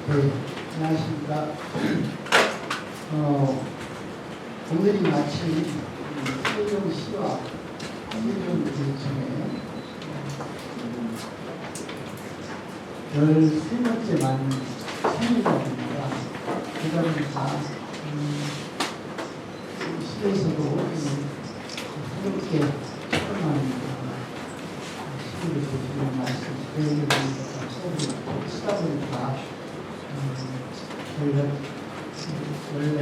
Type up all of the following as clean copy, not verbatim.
네, 안녕하십니까. 오늘이 마침 세종시와 세종구청의 13번째 만 생일입니다. 그러니까 시에서도 새롭게 조그만 시를 주시는 말씀 드리면서 쓰다 보니까 저희가 원래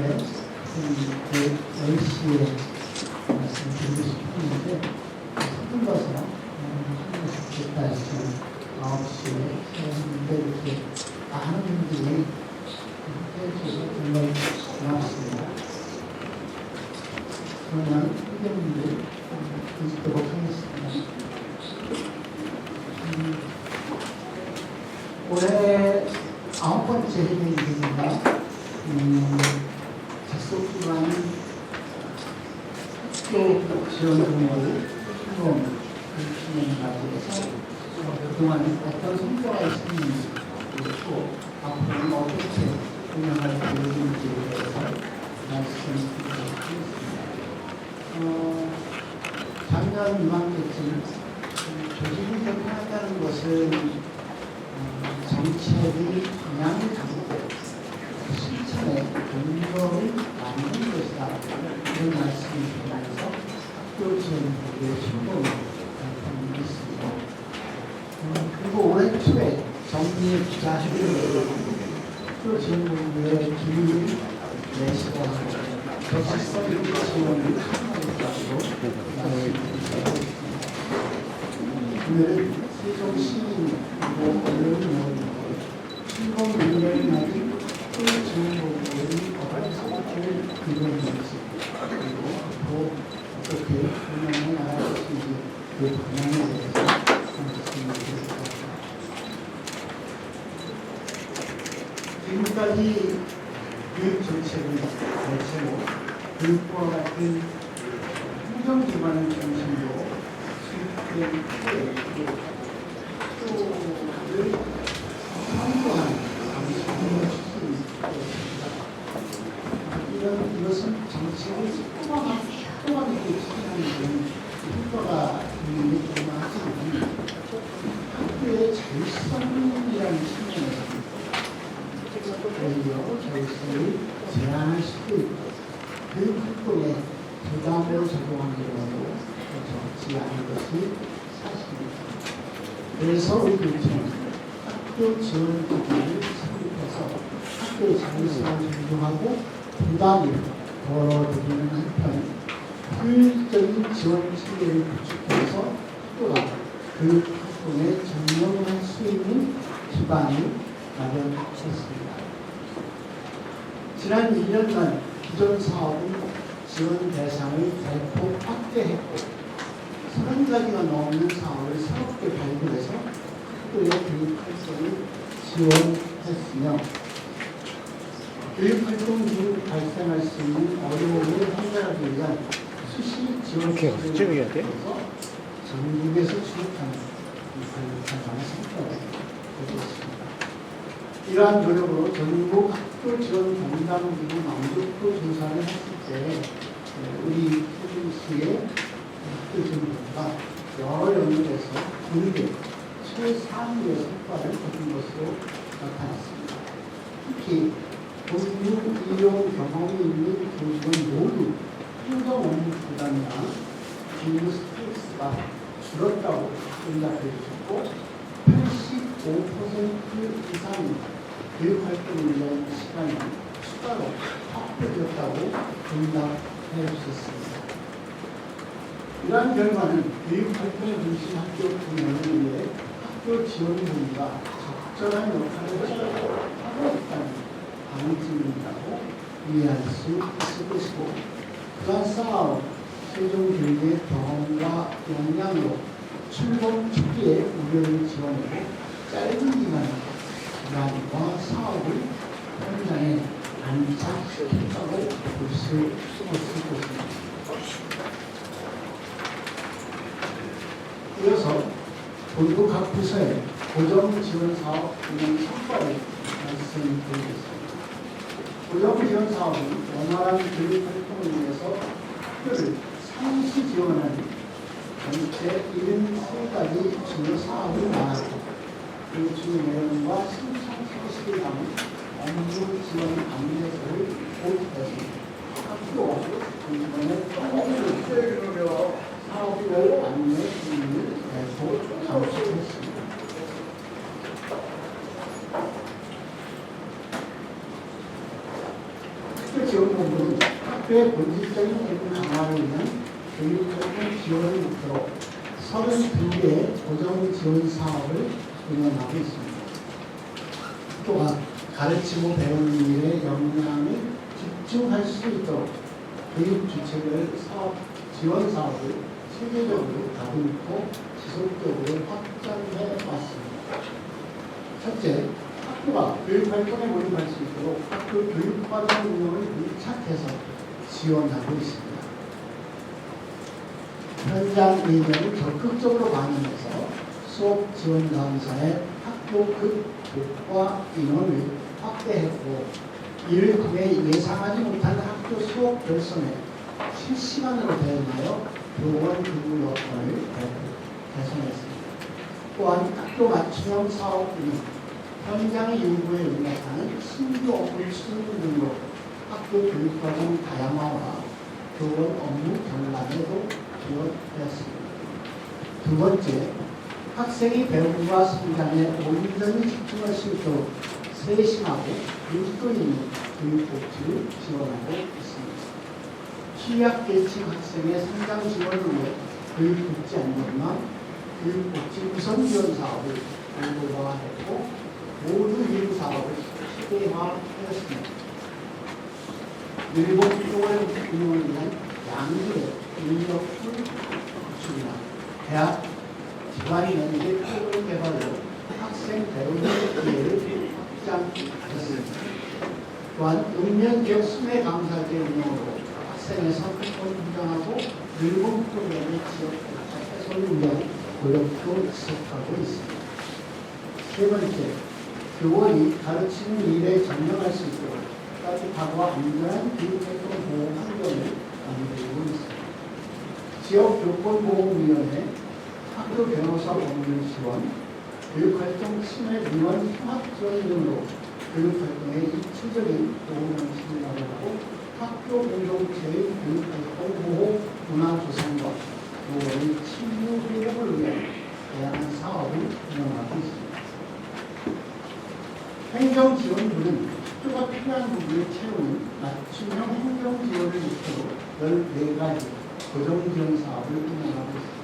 10시에 말씀드리고 싶었는데 서둘러서 하면 좋겠다 해서 9시에 했는데 이렇게 많은 분들이 해주셔서 정말 고맙습니다. 그러면 후배님들 읽도록 하겠습니다. 올해 9번째 회견입니다. 작속기관은 학교 지원 정보를 수동 진행하기위해서 그동안 어떤 성과가 있었는지 그리고 앞으로는 어떻게 운영할 계획인지에 대해서 말씀드리도록 하겠습니다. 작년 이맘때쯤 조직이 개편한다는 것은 정책이 방향을 잡고 실천에 근거를 만드는 것이다. 이런 말씀을 드리면서 학교 지원부의 신봉을 발표했습니다. 그리고 올해 초에 정리의 기자회견으로 학교 지원부의 기밀을 내시고 적시성 지원을 하겠다고 말씀드렸습니다. 오늘은 세종시민 신공 민원을 가진 지원부의 어떤 근거인지 그리고 앞으로 어떻게 운영해 나갈 것인지 그 방향에 대해서 말씀드리겠습니다. 지금까지 교육정책을 대체로 교육부와 같은 행정기관을 중심으로 수립된 학교를 선도하는 방식으로 추진되었습니다. 이것은 정책을 또한하게 추진하는 효과가 있는 게 하지만 학교의 자율성이라는 측면에서 오히려 자율성을 제한할 수도 있고 그 활동에 부담으로 적용하는 경우도 적지 않은 것이 사실입니다. 그래서 우리 교육청은 학교 지원 기관을 설립해서 학교의 자율성을 존중하고 부담이 덜어드리는 한편 효율적인 지원 체계를 구축해서 학교가 교육 활동에 전념할 수 있는 기반을 마련했습니다. 지난 1년간 기존 사업은 지원 대상을 대폭 확대했고 30가지가 넘는 사업을 새롭게 발굴해서 학교의 교육 활동을 지원했으며 교육 활동 중 발생할 수 있는 어려움을 해결하기 위한 수시 지원 체계를 통해서 전국에서 취업하는 가장 성과를 거두었습니다. 이러한 노력으로 전국 학교 지원 담당기구 만족도 조사를 했을 때 우리 세종시의 학교 지원부가 여러 영역에서 분계 최상위의 성과를 거둔 것으로 나타났습니다. 특히 공유 이용 경험이 있는 교직원 모두 행정 업무 부담이나勤務스트레스가 줄었다고 응답해 주셨고 85% 이상이 교육활동을 위한 시간이 추가로 확보되었다고 응답해 주셨습니다. 이러한 결과는 교육활동 중심 학교 운영을 위해 학교 지원본부가 적절한 역할을 하고 있다는 방침이라고 이해할 수 있을 것이고 그러한 쌓아온 세종교육의 경험과 역량으로 출범 초기에 우려를 지원하고 짧은 기간에 기반과 사업을 현장에 안착시켰다고 볼 수 있을 것입니다. 이어서 본부 각 부서에 고정 지원 사업 운영 성과를 말씀드리겠습니다. 고정 지원 사업은 원활한 교육 활동을 위해서 학교를 상시 지원하는 전체 73가지 주요 사업을 말하고 그 주 내용과 신청 서식을 담은 업무 지원 안내서를 보급했습니다. 학교와 공무원의 사업별 안내 기능을 계속 장착했습니다. 학교지원본부는 학교의 본질적인 기능 강화를 위한 교육활동 지원을 목표로 32개의 고정 지원 사업을 운영하고 있습니다. 또한 가르치고 배우는 일에 역량을 집중할 수 있도록 교육 주체별 사업, 지원 사업을 체계적으로 다듬고 지속적으로 확장해 왔습니다. 첫째, 학교가 교육활동에 몰입할 수 있도록 학교 교육과정 운영을 밀착해서 지원하고 있습니다. 현장 의견을 적극적으로 반영해서 수업 지원 강사의 학교 교과 인원을 확대했고, 이를 통해 예상하지 못한 학교 수업 결손에 실시간으로 대응하여 교원 교부 여건을 개선했습니다. 또한 학교 맞춤형 사업 운영, 현장의 요구에 응답하는 신규 업무 추진 등으로 학교 교육과정 다양화와 교원 업무 경감에도 기여되었습니다. 두 번째, 학생이 배움과 성장에 온전히 집중할 수 있도록 세심하고 밀도 있는 교육복지를 지원하고 있습니다. 취약계층 학생의 성장 지원을 위해 교육복지 안전망, 교육복지 우선 지원 사업을 공고화했고 모두 이후 사업을 체계화하였습니다. 일본 교원 운영을 위한 양질의 인력풀 구축이나 대학 기관이 연계 프로그램 개발로 학생 배우는 기회를 확장했습니다. 또한 읍면지역 순회 강사제 운영으로 학생의 선택권을 보장하고 일본 프로그램의 지역 해소를 위한 노력도 지속하고 있습니다. 세 번째, 교원이 가르치는 일에 전념할 수 있도록 따뜻하고 안전한 교육활동 보호 환경을 만들고 있습니다. 지역교권보호위원회, 학교 변호사 법률 지원, 교육활동 침해 민원 통합 지원 등으로 교육활동의 입체적인 보호 방식을 마련하고 학교 공동체의 교육활동 보호 문화 조성과 교원의 침해 회복을 위한 다양한 사업을 운영하고 있습니다. 행정지원부는 학교가 필요한 부분을 채우는 맞춤형 행정지원을 목표로 14가지 고정지원 사업을 운영하고 있습니다.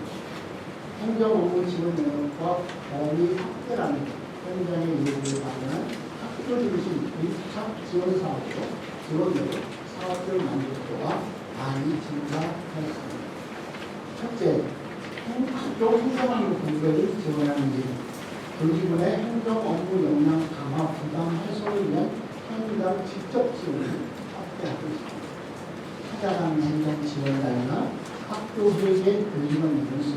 행정업무 지원 영역과 범위 확대라는 현장의 요구를 반영한 학교 중심 밀착 지원 사업으로 지원으로 사업별 만족도가 많이 증가하였습니다. 첫째, 학교 행정업무 공백을 지원하는 일, 교직원의 행정업무 역량 강화 부담 해소를 위한 현장 직접 지원을 확대하고 있습니다. 찾아가는 행정 지원단이나 학교 회계 교직원 연수,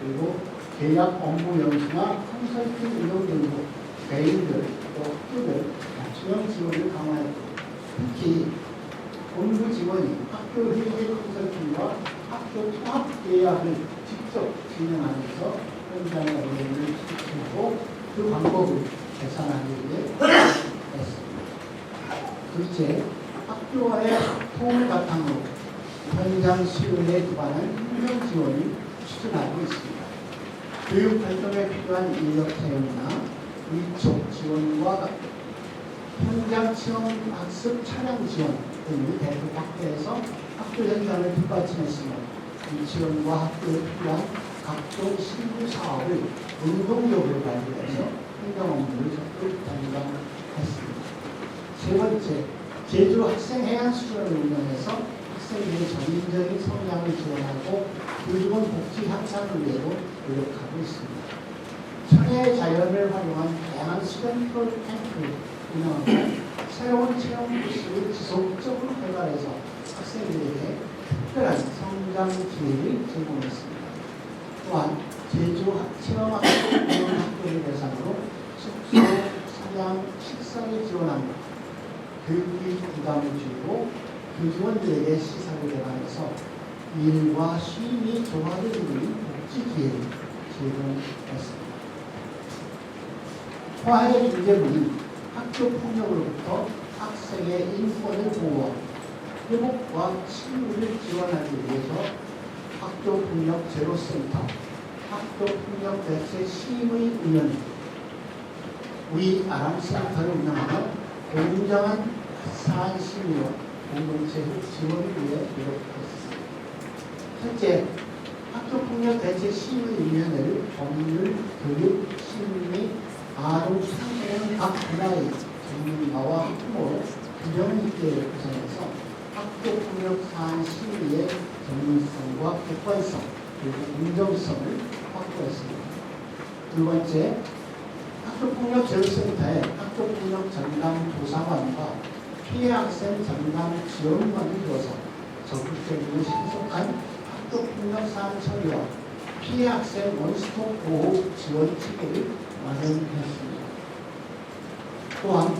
그리고 계약 업무 연수나 컨설팅 운영 등으로 개인들 또 학교별 맞춤형 지원을 강화했고, 특히 본부 지원이 학교 회계 컨설팅과 학교 통합 계약을 직접 진행하면서 현장의 어려움을 수축하고 그 방법을 개선하기 위해 했습니다. 둘째, 학교와의 통을 바탕으로 현장 수요에 기반한 행정 지원을 추진하고 있습니다. 교육 활동에 필요한 인력 채용이나 위촉 지원과 현장 체험 학습 차량 지원 등을 대폭 확대해서 학교 현장을 뒷받침했으며 이 지원과 학교에 필요한 각종 신규 사업을 능동적으로 발굴해서 행정 업무를 적극 담당했습니다. 세 번째, 제주 학생 해안 수련을 운영해서 학생들의 전인적인 성장을 지원하고 교직원 복지 향상을 위해도 노력하고 있습니다. 천혜의 자연을 활용한 다양한 수련 캠프를 운영하고 새로운 체험 부스를 지속적으로 개발해서 학생들에게 특별한 성장 기회를 제공했습니다. 또한 제주 체험학교 운영 학교를 대상으로 확산을 지원합니다. 교육비 부담을 줄이고 교직원들에게 시설을 개방해서 일과 쉼이 조화를 이루는 복지 기회를 제공했습니다. 화해 중재부는 학교 폭력으로부터 학생의 인권을 보호하고 회복과 치유를 지원하기 위해서 학교 폭력 제로센터, 학교 폭력 대책 심의위원회, 위아람센터를 운영하며 공정한 사안 심의와 공동체 지원을 위해 노력했습니다. 현재 학교폭력 대책 심의위원회를 법률, 교육, 심리, 아동 상생 각 분야의 전문가와 학부모로 균형 있게 구성해서 학교폭력 사안 심의의 전문성과 객관성 그리고 공정성을 확보했습니다. 두 번째, 학교폭력 제휴센터의 학교폭력 전담 조사관과 피해 학생 전담 지원관을 두어서 적극적이고 신속한 학교폭력 사안 처리와 피해 학생 원스톱 보호 지원 체계를 마련했습니다. 또한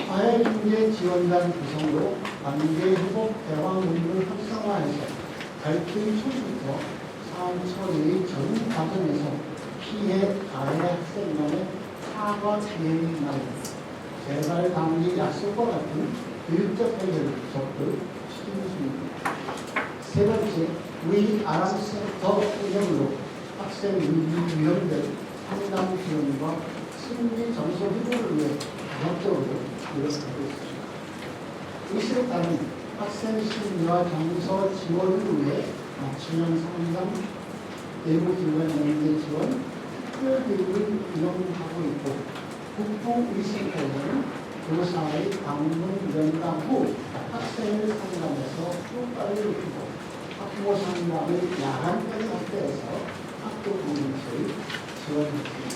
화해중재 지원단 구성으로 관계회복 대화문을 활성화해서 갈등 초기부터 사안 처리의 전 과정에서 피해 가해 학생 간의 사과 대응이 나오고 재발 방지 약속과 같은 교육적 해결을 적극 추진 중입니다. 세 번째, 위아람센터 운영으로 학생 위기위험들 상담 지원과 심리 정서 회복을 위해 적극적으로 노력하고 있습니다. 의식단은 학생 심리와 정서 지원을 위해 맞춤형 상담, 내부 지원, 연계 지원, 특별 교육을 운영하고 있고 국부의식회는 교사의 방문 면담 후 학생을 상담해서 효과를 높이고 학부모 상담을 야간까지 확대해서 학교 공동체를 지원했습니다.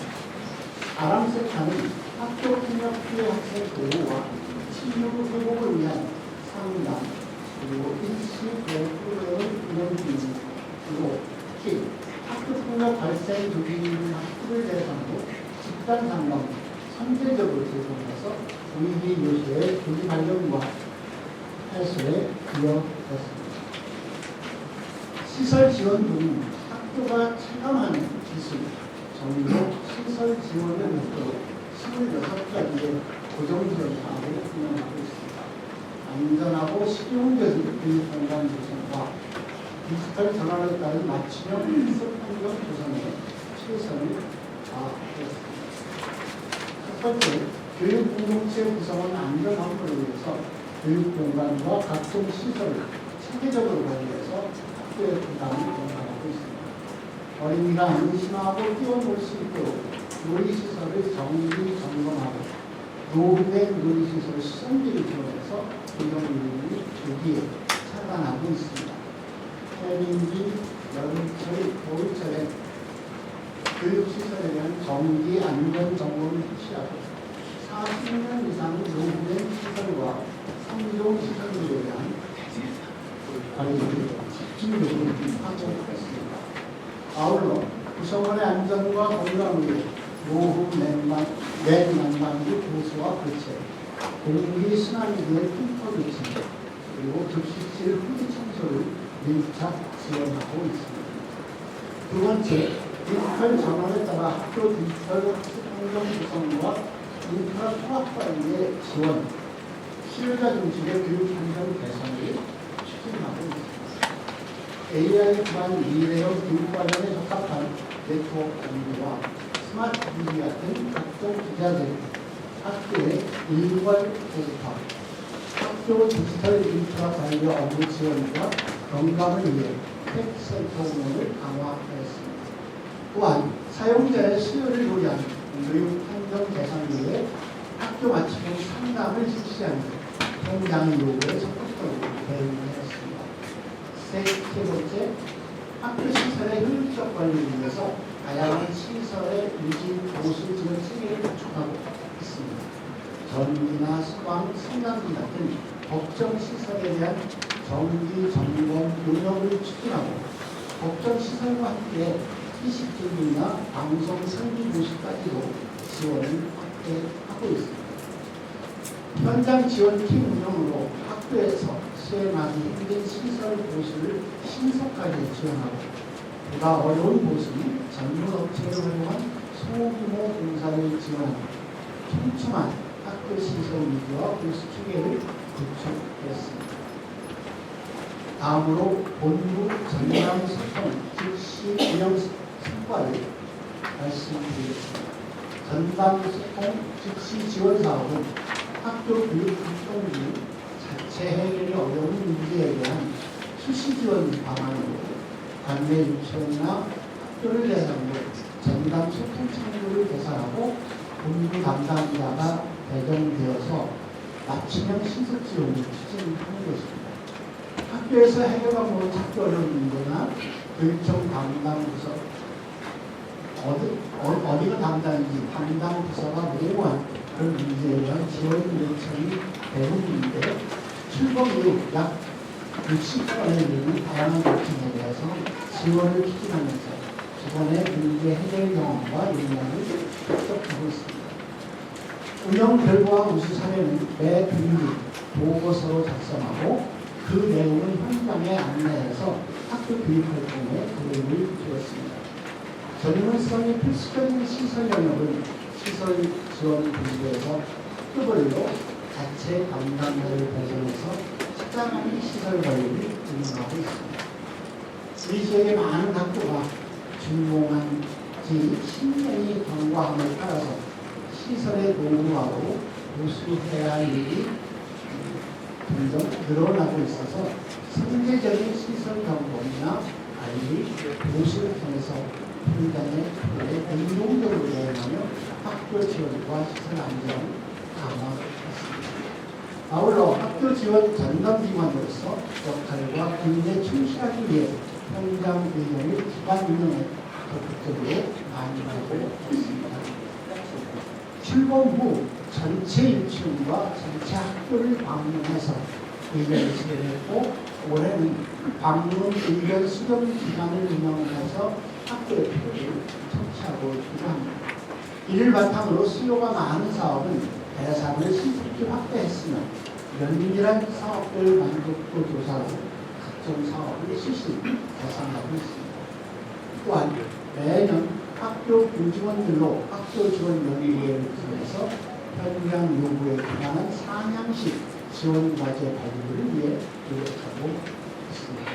아람센터는 학교 폭력 피해 학생 보호와 치유 회복을 위한 상담 그리고 일시 보호 프로그램을 운영 중이고 특히 학교 폭력 발생 조기인 학교를 대상으로 집단 상담 선제적으로 제공해서 위기 요소의 조기 발견과 해소에 기여했습니다. 시설 지원 등 학교가 체감하는 기술, 정보, 시설 지원을 목표로 26가지의 고정지원 사업을 운영하고 있습니다. 안전하고 실용적인 교육 공간 조성과 디지털 전환에 따른 맞춤형 학습 환경 조성에 최선을 다했습니다. 첫 번째, 교육 공동체 구성원 안전 확보를 위해서 교육 공간과 각종 시설을 체계적으로 관리해서 학교의 부담을 전환하고 있습니다. 어린이가 안심하고 뛰어놀 수 있도록 놀이시설을 정기 점검하고 노후된 놀이시설 시설비를 지원해서 고정놀이를 조기에 차단하고 있습니다. 해림기, 여름철, 겨울철에 교육시설에 대한 정기 안전 점검을 실시하고 40년 이상 노후된 시설과 상종 시설물에 대한 관리를 집중적으로 하고 있습니다. 아울러 구성원의 안전과 건강을 위해 노후 냉난방기 보수와 교체, 공기 순환기의 필터 교체, 그리고 급식실 후기 청소를 밀착 지원하고 있습니다. 두 번째, 디지털 전환에 따라 학교 디지털 학습 환경 구성과 인프라 통합 관리의 지원, 수요자 중심의 교육 환경 개선을 추진하고 있습니다. AI 기반 미래형 교육 관련에 적합한 네트워크 장비와 스마트 기기 같은 각종 기자재, 학교의 일괄 보급화, 학교 디지털 인프라 관리 업무 지원과 경감을 위해 텍센터 운영을 강화하였습니다. 또한 사용자의 수요를 고려한 교육 환경 개선을 위해 학교 맞춤형 상담을 실시하는 현장 요구에 적극적으로 대응하였습니다. 세 번째, 학교 시설의 효율적 관리를 위해서 다양한 시설의 유지 보수 지원 체계를 구축하고 있습니다. 전기나 소방, 승강기 같은 법정 시설에 대한 정기 점검 노력을 추진하고 법정 시설과 함께 CCTV나 방송 설비 보시까지도 지원을 확대하고 있습니다. 현장 지원팀 운영으로 학교에서 수행하기 힘든 시설 보수를 신속하게 지원하고 보다 어려운 보수는 전문 업체를 활용한 소규모 공사를 지원하고 촘촘한 학교 시설 위주와 보수 체계를 구축했습니다. 다음으로 본부 전담 소통 즉시 운영 성과를 말씀드리겠습니다. 전담 소통 즉시 지원 사업은 학교 교육 활동 중 자체 해결이 어려운 문제에 대한 수시 지원 방안으로 관내 유치원이나 학교를 대상으로 전담 소통 창구를 개설하고 본부 담당자가 배정되어서 맞춤형 신속 지원을 추진하는 것입니다. 학교에서 해결하기 찾기 어려운 문제나 교육청 담당 부서 어디가 담당인지 담당 부서가 모호한 그런 문제에 대한 지원 요청이 대부분인데 출범 이후 약 60건에 이르는 다양한 요청에 대해서 지원을 추진하면서 기존의 문제 해결 경험과 역량을 습득하고 있습니다. 운영 결과 우수 사례는 매 분기 보고서로 작성하고 그 내용을 현장에 안내해서 학교 교육 활동에 도움을 주었습니다. 전문성이 필수적인 시설 영역은 시설 지원 본부에서 학교별로 자체 담당자를 배정해서 식당하는 시설 관리를 운영하고 있습니다. 우리 지역의 많은 학교가 준공한 지 10년이 경과함에 따라서 시설의 노후화로 보수해야 할 일이 점점 늘어나고 있어서 선제적인 시설 점검이나 관리, 보수를 통해서 현장의 필요에 능동적으로 대응하며 학교 지원과 시설 안전 강화했습니다. 아울러 학교 지원 전담기관으로서 역할과 기능에 충실하기 위해 현장 의견을 기관 운영에 적극적으로 많이하고 있습니다. 출범 후 전체 유치원과 전체 학교를 방문해서 의견을 수렴했고 올해는 방문 의견 수렴 기관을 운영해서 학교의 필요를 청취하고 있기도 합니다. 이를 바탕으로 수요가 많은 사업은 대상을 신속히 확대했으며 면밀한 사업별 만족도 조사로 각종 사업을 실시 개선하고 있습니다. 또한 매년 학교 교직원들로 학교 지원 연구회를 통해서 현장 요구에 기반한 상향식 지원 과제 발굴을 위해 노력하고 있습니다.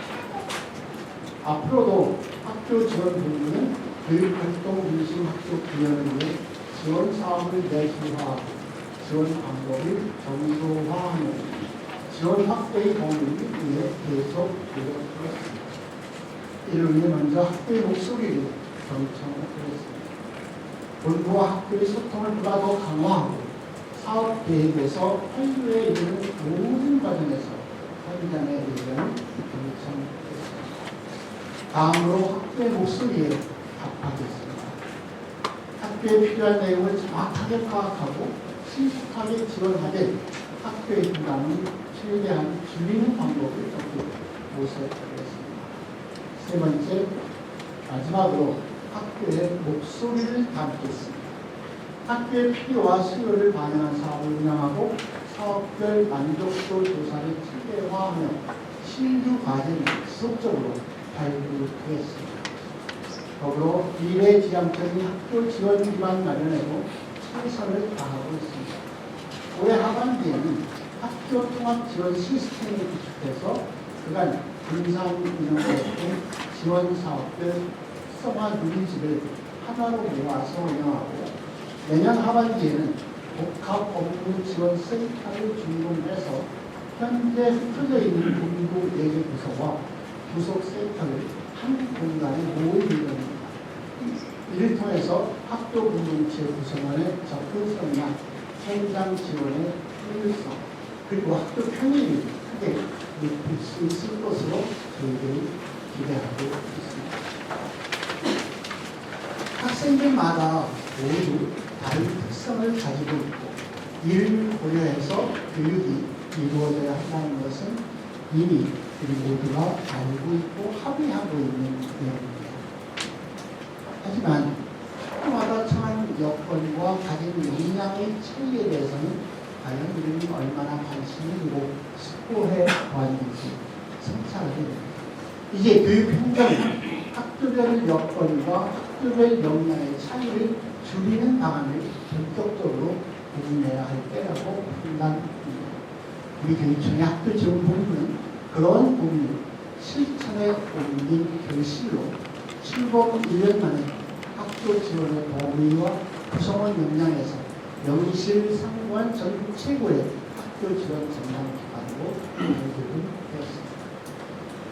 앞으로도 학교 지원 본부는 교육활동 중심 학교 구현을 위해 지원 사업을 내수화하고 지원 방법을 정교화하며 지원 확대의 범위를 위해 계속 노력하겠습니다. 이를 위해 먼저 학교의 목소리를 경청하겠습니다. 본부와 학교의 소통을 보다 더 강화하고 사업 계획에서 완료에 이르는 모든 과정에서 현장의 의견을 경청하겠습니다. 다음으로 학교의 목소리에 답하겠습니다. 학교에 필요한 내용을 정확하게 파악하고 신속하게 지원하되 학교의 부담을 최대한 줄이는 방법을 적극 모색하겠습니다. 세 번째, 마지막으로 학교의 목소리를 담겠습니다. 학교의 필요와 수요를 반영한 사업을 운영하고 사업별 만족도 조사를 체계화하며 신규 과제를 지속적으로 발굴하겠습니다. 더불어 미래지향적인 학교 지원 기반 마련에도 최선을 다하고 있습니다. 올해 하반기에는 학교 통합 지원 시스템을 구축해서 그간 분산 운영했던 지원 사업들 특성화 누리집을 하나로 모아서 운영하고 내년 하반기에는 복합 업무 지원 센터를 준공해서 현재 흩어져 있는 본부 4개 부서와 부속 센터를 한 공간에 모을 예정입니다. 이를 통해서 학교 공동체 구성원의 접근성이나 현장 지원의 효율성 그리고 학교 편의를 크게 높일 수 있을 것으로 저희들이 기대하고 있습니다. 학생들마다 모두 다른 특성을 가지고 있고 이를 고려해서 교육이 이루어져야 한다는 것은 이미 우리 모두가 알고 있고 합의하고 있는 내용입니다. 하지만 학교마다 처한 여건과 가진 역량의 차이에 대해서는 과연 우리는 얼마나 관심을 두고 숙고해 보았는지 성찰하게 됩니다. 이제 교육 행정은 학교별 여건과 학교별 역량의 차이를 줄이는 방안을 본격적으로 고민해야 할 때라고 판단합니다. 우리 교육청의 학교 지원 본부는 그런 고민을 실천에 옮긴 결실로 출범 1년 만에 학교 지원의 범위와 구성원 역량에서 명실상부한 전국 최고의 학교 지원 전담 기관으로 되었습니다.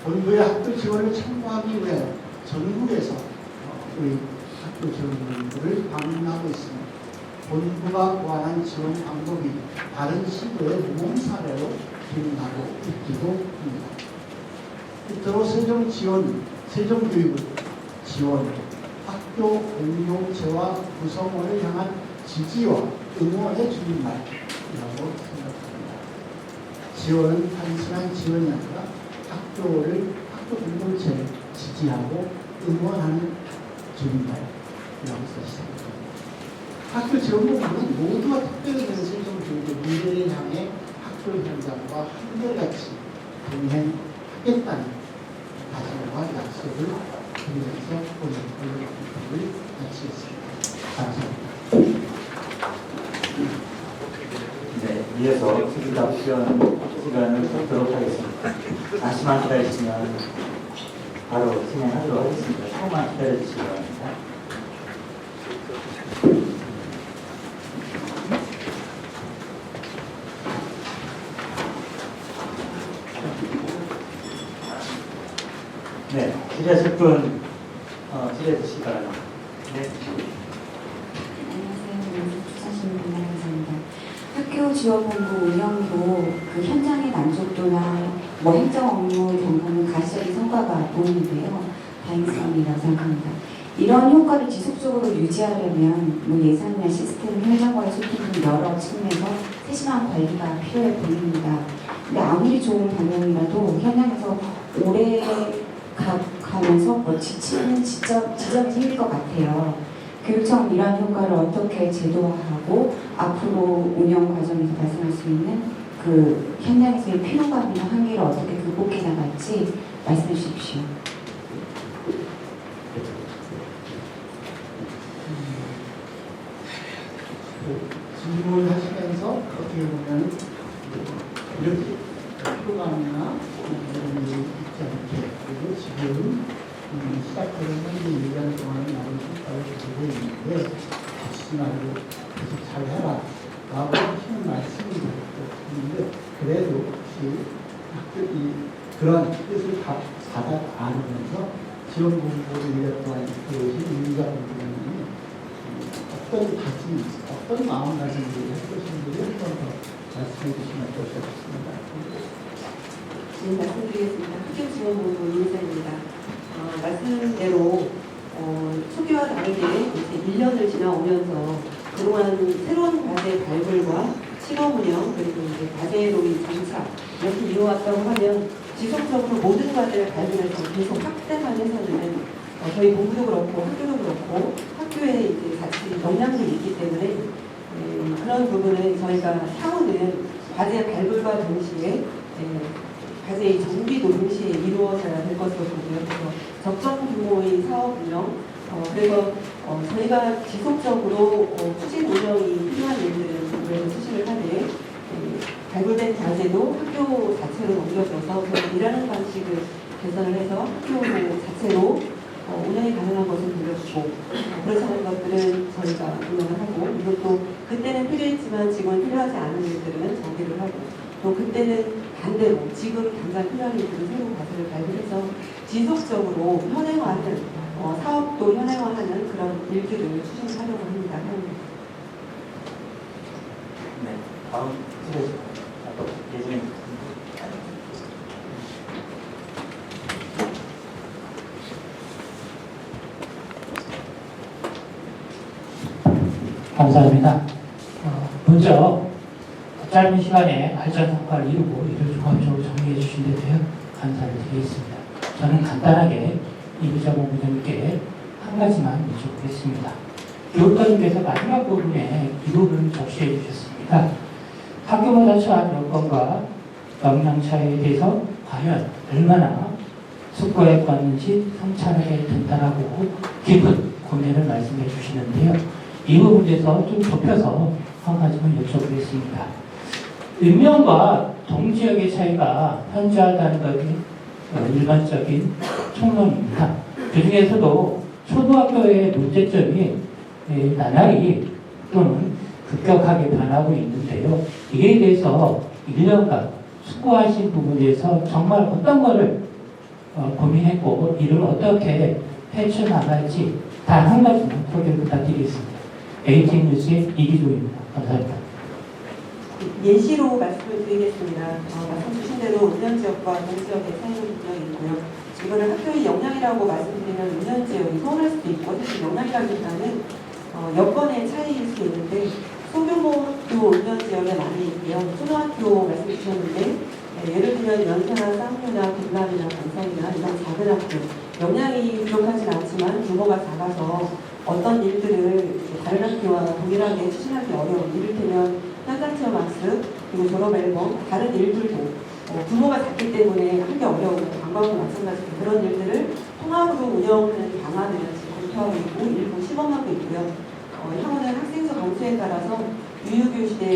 본부의 학교 지원을 참고하기 위해 전국에서 우리 학교 지원본부를 방문하고 있습니다. 본부가 고안한 지원 방법이 다른 시도의 모범 사례로 기능하고 있기도 합니다. 끝으로 세종교육을 지원, 학교 공동체와 구성원을 향한 지지와 응원의 줄임말이라고 생각합니다. 지원은 단순한 지원이 아니라 학교 공동체를 지지하고 응원하는 줄임말이라고 썼습니다. 학교 지원본부는 모두가 특별히 세종교육의 미래를 향해 학교 현장과 한결같이 동행하겠다는 다짐과 약속을 드리면서 오늘 인터뷰를 마치겠습니다. 감사합니다. 네, 이어서 답변 시간을 갖도록 하겠습니다. 잠시만 기다리시면 바로 진행하도록 하겠습니다. 조금만 기다려주시기 바랍니다. 네, 질의하실 분 질의해 주시기 바랍니다. 네. 안녕하세요. 주사신입니다. 감사합니다. 학교 지원본부 운영도 그 현장의 만족도나 행정 업무 경고는 가시적인 성과가 보이는데요. 다행스럽다고 생각합니다. 이런 효과를 지속적으로 유지하려면 예산이나 시스템, 현장과의 소통 등 여러 측면에서 세심한 관리가 필요해 보입니다. 근데 아무리 좋은 방향이라도 현장에서 오래 가면서 지치는 지점이 생길 것 같아요. 교육청 이러한 효과를 어떻게 제도화하고 앞으로 운영 과정에서 발생할 수 있는 그 현장에서의 피로감이나 한계를 어떻게 극복해 나갈지 말씀해 주십시오. 질문하시면서 어떻게 보면 이렇게 피로감이나 이런 일이 있지 않게 그리고 지금 시작되는 현재 1년 동안에 많은 성과를 보고 있는데 다치지 말고 계속 잘 해라 라고 하시는 말씀이 있는데 그래도 혹시 그런 뜻을 받아 안으면서 지원 공부를 1년 동안 이끌어오신 윤희자 공부장님이 어떤 다짐, 어떤 마음가짐으로 해주신 분이 한번 더 말씀해 주시면 어떠셨습니다. 네, 말씀드리겠습니다. 학교지원본부 윤희자입니다. 말씀대로 초기와 다르게 이제 1년을 지나오면서 그동안 새로운 과제 발굴과 실험 운영 그리고 이제 과제로의 장착 이렇게 이루어왔다고 하면 지속적으로 모든 과제를 발굴해서 계속 확대만 해서는 저희 본부도 그렇고 학교도 그렇고 학교에 이제 같이 역량들이 있기 때문에 그런 부분은 저희가 향후는 과제 발굴과 동시에 과제의 정비도 동시에 이루어져야 될 것으로 보고요. 그래서 적정 규모의 사업 운영, 그래서 저희가 지속적으로 추진 운영이 필요한 일들은 그래서 수신을 하되 발굴된 과제도 학교 자체로 넘겨줘서 저희 일하는 방식을 개선을 해서 학교 자체로 운영이 가능한 것을 돌려주고 그렇지 않은 것들은 저희가 운영을 하고 이것도 그때는 필요했지만 지금은 필요하지 않은 일들은 정비를 하고 또 그때는 반대로 지금 당장 필요한 일들은 새로운 과제를 발굴해서 지속적으로 현행화하는 사업도 현행화하는 그런 일들을 추진하려고 합니다. 네, 다음 예진님. 감사합니다. 먼저 짧은 시간에 발전 성과를 이루고 이를 종합적으로 정리해 주신 데 대해 감사를 드리겠습니다. 저는 간단하게 이부자 본부장님께 한 가지만 여쭤보겠습니다. 교육과님께서 마지막 부분에 이 부분을 적시해 주셨습니다. 학교마다 처한 여건과 역량 차이에 대해서 과연 얼마나 숙고해 왔는지 성찰하게 된다라고 깊은 고민을 말씀해 주시는데요. 이 부분에서 좀 좁혀서 한 가지만 여쭤보겠습니다. 읍면과 동지역의 차이가 현저하다는 것이 일반적인 총론입니다. 그 중에서도 초등학교의 문제점이 나날이 또는 급격하게 변하고 있는데요. 이에 대해서 1년간 숙고하신 부분에서 정말 어떤 것을 고민했고 이를 어떻게 헤쳐나갈지 단 한 가지만 소개를 부탁드리겠습니다. ATN 뉴스의 이기조입니다. 감사합니다. 예시로 말씀을 드리겠습니다. 말씀 주신 대로 운전지역과 동지역의 차이는 분명히 있고요. 이거를 학교의 역량이라고 말씀드리면 운전지역이 서운할 수도 있고 사실 역량이라기보다는 여건의 차이일 수 있는데 소규모 학교 운전지역에 많이 있고요. 초등학교 말씀 주셨는데 예를 들면 연세나 쌍류나 김남이나 반성이나 이런 작은 학교 역량이 부족하진 않지만 규모가 작아서 어떤 일들을 다른 학교와 동일하게 추진하기 어려운 이를테면 현장체험 학습 그리고 졸업 앨범 다른 일들도 규모가 작기 때문에 하기 어려운 관광도 마찬가지로 그런 일들을 통합으로 운영하는 방안을 지금 검토하고 있고 일부 시범하고 있고요. 향후는 학생수 감수에 따라서 유휴교실의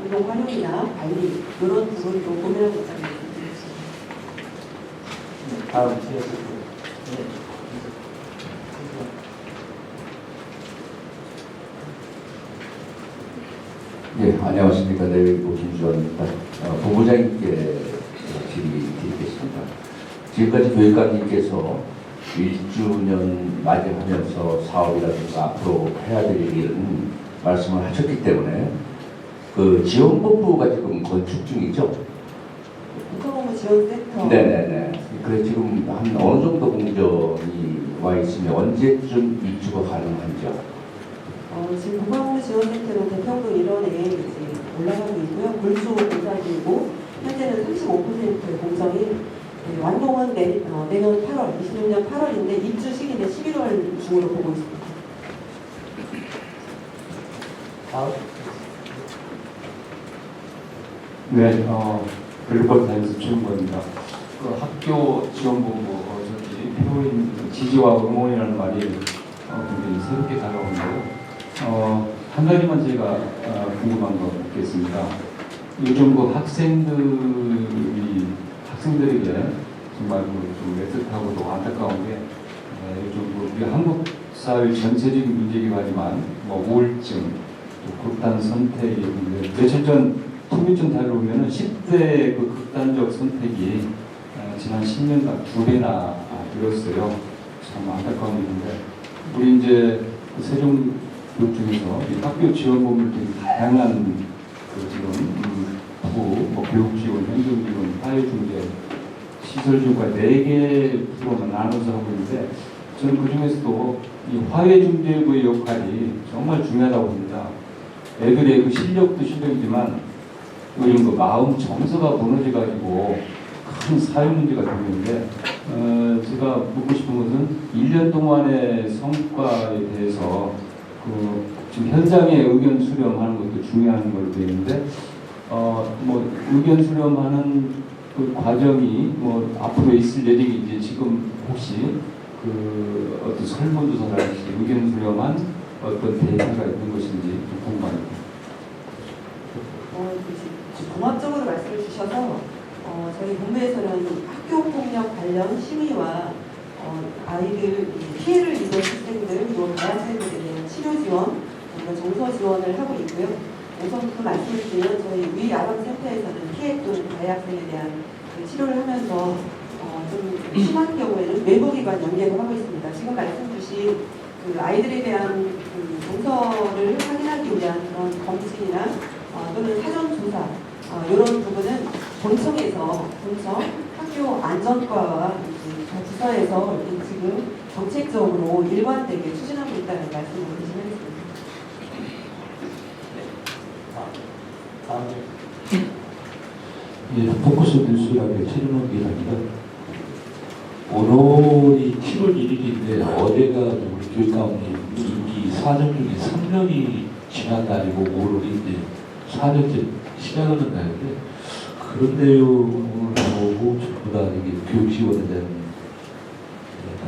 공동 활용이나 관리 이런 부분도 고민하고 있다고 말씀드렸습니다. 다음 지역으로. 네, 안녕하십니까. 내외부 김주환입니다. 본부장님께 질의드리겠습니다. 지금까지 교육감님께서 1주년 맞이하면서 사업이라든가 앞으로 해야 될 일은 말씀을 하셨기 때문에 그 지원본부가 지금 건축 중이죠? 국가공무 지원센터. 네네네. 그래 지금 한 어느 정도 공정이 와 있으면 언제쯤 입주가 가능한지요? 지금 국가공무지원센터는 대평동 일원에 이제 올라가고 있고요. 골수 공사 중이고 현재는 35% 공정이 완공은 내년 8월, 26년 8월인데 입주 시기는 11월 중으로 보고 있습니다. 다음. 네, 글로벌 타임스 최은권입니다. 그 학교 지원본부 저기 표인 지지와 응원이라는 말이 굉장히 새롭게 다가오는데요. 한 가지만 제가 궁금한 거 있겠습니다. 요즘 그 학생들에게 정말 좀 애틋하고도 안타까운 게 요즘 우리 한국 사회 전체적인 문제이기도 하지만 뭐 우울증, 또 극단 선택이 있는데 며칠 전 통계청 다뤄보면 10대 그 극단적 선택이 지난 10년간 2배나 늘었어요. 참 안타까운 일인데 우리 이제 세종 중에서 이 학교 지원본부 등 다양한 그 지금 뭐 교육 지원, 행정 지원, 사회 중재, 시설 지원과 4개 프로만 나눠서 하고 있는데 저는 그 중에서도 이 화해 중재부의 역할이 정말 중요하다고 봅니다. 애들의 그 실력도 실력이지만 요즘 그 마음 정서가 무너져가지고 큰 사회 문제가 되는데 제가 묻고 싶은 것은 1년 동안의 성과에 대해서 그 지금 현장에 의견 수렴하는 것도 중요한 걸로 되어 있는데 뭐 의견 수렴하는 그 과정이 뭐 앞으로 있을 예정인지 지금 혹시 그 어떤 설문조사라든지 의견 수렴한 어떤 데이터가 있는 것인지 좀 궁금합니다. 종합적으로 말씀을 주셔서 저희 본부에서는 학교폭력 관련 심의와 아이들 피해를 입은 학생들 그리고 대학생들에 대한 치료 지원, 정서 지원을 하고 있고요. 우선부터 말씀을 드리면 저희 위아동센터에서는 피해 또는 가해 학생에 대한 치료를 하면서 좀 심한 경우에는 외부기관 연계도 하고 있습니다. 지금 말씀 주신 그 아이들에 대한 그 정서를 확인하기 위한 그런 검진이나 또는 사전조사 이런 부분은 본청 학교 안전과와 부서에서 지금 정책적으로 일관되게 추진하고 있다는 말씀을 드리겠습니다. 다음. 예, 포커스 뉴스라고 최준원 기자입니다. 오늘이 7월 1일인데 어제가 우리 교육감님 임기 4년 중에 3년이 지난 날이고 오늘이 이제 4년째 시작은 나는데 그런 내용을 보고 전부 다 이게 교육지원에 대한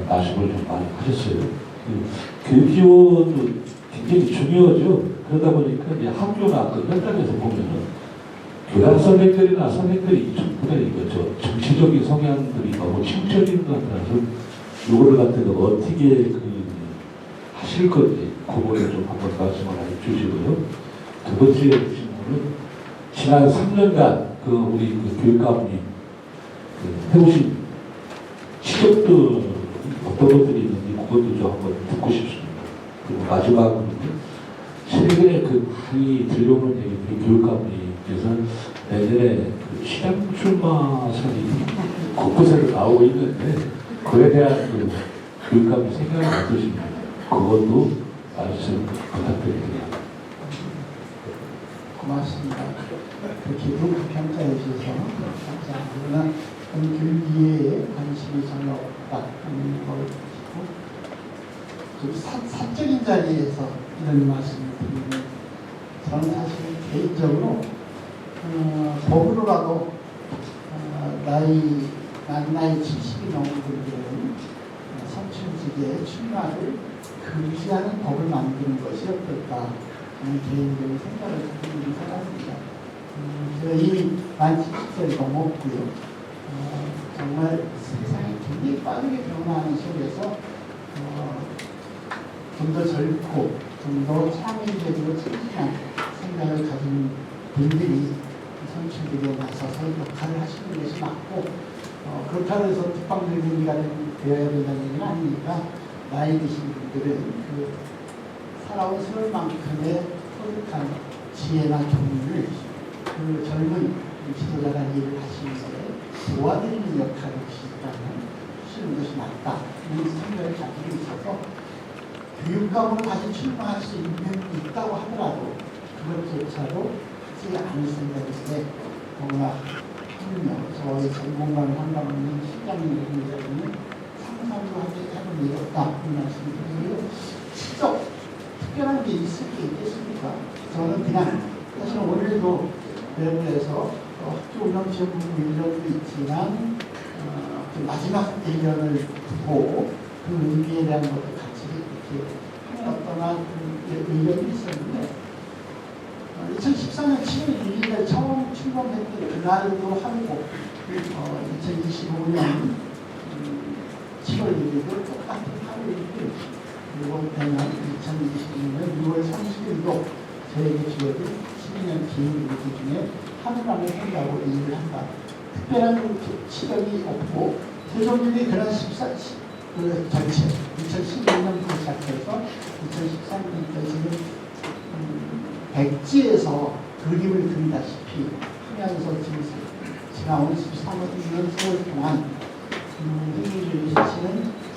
말씀을 좀 많이 하셨어요. 교육지원도 굉장히 중요하죠. 그러다 보니까 이제 학교나 그 현장에서 보면은 교장 선생들이나 선생들이 전부 다 이거 정치적인 성향들이 너무 치우쳐지는 것 같아서 요거를 갖다가 어떻게 하실 건지 그거를 좀 한번 말씀을 해주시고요. 두 번째 질문은 지난 3년간 우리 교육감님 해오신 지적들 어떤 것들이 있는지 그것도 좀 한번 듣고 싶습니다. 그리고 마지막으로 최근에 많이 들려오는 얘기들이 교육감님께서 내년에 시장 출마설이 곳곳에서 나오고 있는데 그에 대한 교육감의 생각이 어떠십니까? 그것도 말씀 부탁드립니다. 고맙습니다. 그렇게 평가해 주셔서 감사합니다. 교육위에 관심이 전혀 없다는 걸 보시고 사적인 자리에서 이런 말씀을 드리면 저는 사실 개인적으로 법으로라도 만 나이 70이 넘은 분들은 선출직에 출마를 금지하는 법을 만드는 것이 어떨까 하는 개인적인 생각을 가지고 있는 사람입니다. 제가 이미 만 70세를 넘었고요. 정말 세상이 굉장히 빠르게 변화하는 속에서 좀 더 젊고 좀 더 창의적으로 청진한 생각을 가진 분들이 선출직에 나서서 역할을 하시는 것이 맞고 그렇다고 해서 특방늙은이가 되어야 된다는 얘기는 아니니까 나이 드신 분들은 살아온 세월만큼의 소득한 지혜나 교훈을 젊은 지도자가 일을 하시는데 도와드리는 역할을 하시는 것이 맞다. 이런 생각을 가지고 있어서 교육감으로 다시 출마할 수 있다고 하더라도 그것조차도 하지 않을 생각인데 너무나 저의 전공과는 상관없는 실장님 의장님은 상상도 하지 않은 일이 없다. 이 말씀을 드리고요. 실적 특별한 게 있을 게 있겠습니까? 저는 그냥 사실 오늘도 내부에서 학교 운영지원부 1년도 있지만 마지막 1년을 두고 그 의미에 대한 것도 같이 이렇게 하는 어떠한 의견이 있었는데 2014년 7월 1일에 처음 출범했던 그날도 하고 2025년 7월 1일도 똑같은 하루이고 그리고 내년 2026년 6월 30일도 저에게 주어진 12년 기획 중에 하루만을 한다고 일을 한다. 특별한 시력이 없고 세종일이 그런 전체 2012년부터 시작해서 2013년까지는 백지에서 그림을 그리다시피 하면서 지나온 13년 4월 동안 행위를 하시는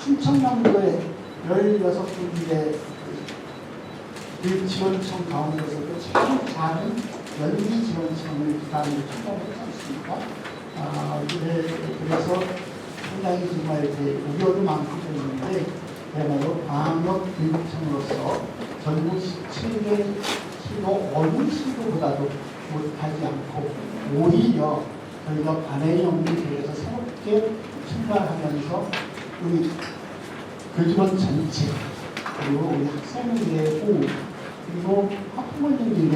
충청남도의 16군데 교육지원청 가운데서도 참 작은 연기지원청을 기반으로 출범했지 않습니까? 그래서 상당히 정말 우려도 많고 있는데 그야말로 방역교육청으로서 전국 17개 시도 어느 시도보다도 못하지 않고 오히려 저희가 반해영리대에서 새롭게 출발하면서 우리 교직원 전체 그리고 우리 학생들의 호흡 그리고 학부모님들의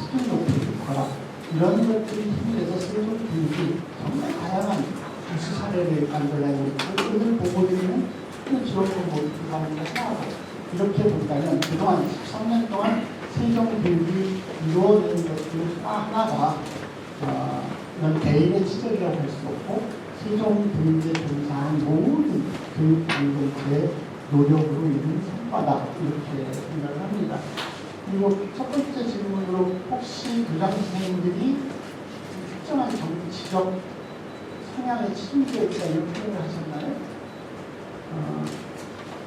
수준 높이를 거라 이런 것들이 힘내서 세종교육이 정말 다양한 우수 사례를 만들어내고 있고 오늘 보고 있는 지역도 모두 가는 것이 나오고 이렇게 본다면 그동안 13년 동안 세종교육이 이루어진 것들 하나가 이런 개인의 치적이라고 할 수 없고 세종교육에 종사한 모든 교육공동체의 노력으로 이룬 성과다 이렇게 생각을 합니다. 그리고 첫 번째 질문으로 혹시 교장 선생님들이 특정한 정치적 성향에 치중되어 있다 이런 표현을 하셨나요?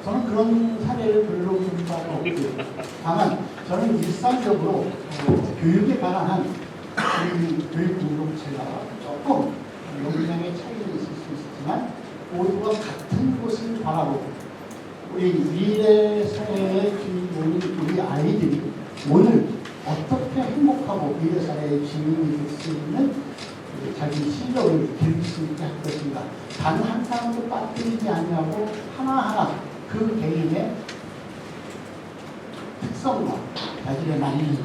저는 그런 사례를 별로 본 바가 없고요. 다만 저는 일상적으로 교육에 관한 교육 공동체가 조금 역량의 차이는 있을 수 있지만 모두가 같은 곳을 바라보고 우리 미래 사회의 주인공인 우리 아이들이 오늘 어떻게 행복하고 미래사회의 주인이 될 수 있는 자기 실력을 기를 수 있게 할 것인가. 단 한 사람도 빠뜨리지 않냐고 하나하나 그 개인의 특성과 자질에 맞는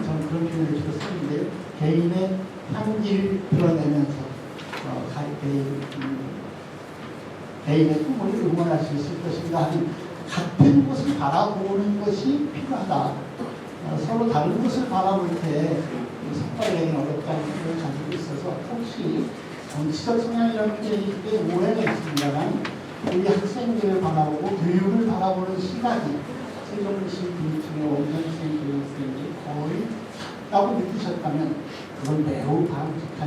저는 그런 표현을 주로 쓰는데 개인의 향기를 드러내면서 개인의 꿈을 응원할 수 있을 것인가 하는 같은 곳을 바라보는 것이 필요하다. 서로 다른 곳을 바라볼 때 섞어내기는 어렵다는 생각을 가지고 있어서 혹시 정치적 성향이라는 게 오해가 있습니다만 우리 학생들을 바라보고 교육을 바라보는 시각이 세종시 교육청의 원장생 교육생들이 거의 작다고 느끼셨다면 그건 매우 바람직한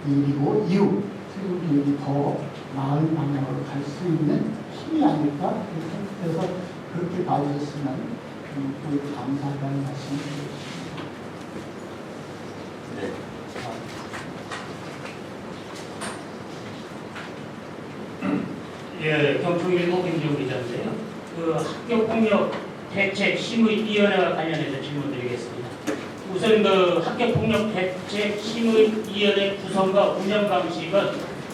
일이고 이후 세종 교육이 더 나은 방향으로 갈 수 있는 힘이 아닐까 그래서 그렇게 봐주셨으면 감사하다는 말씀을 드리겠습니다. 네. 예, 경총일보 김지호 기자인데요. 그 학교폭력 대책 심의위원회와 관련해서 질문드리겠습니다. 우선 그 학교폭력 대책 심의위원회 구성과 운영 방식은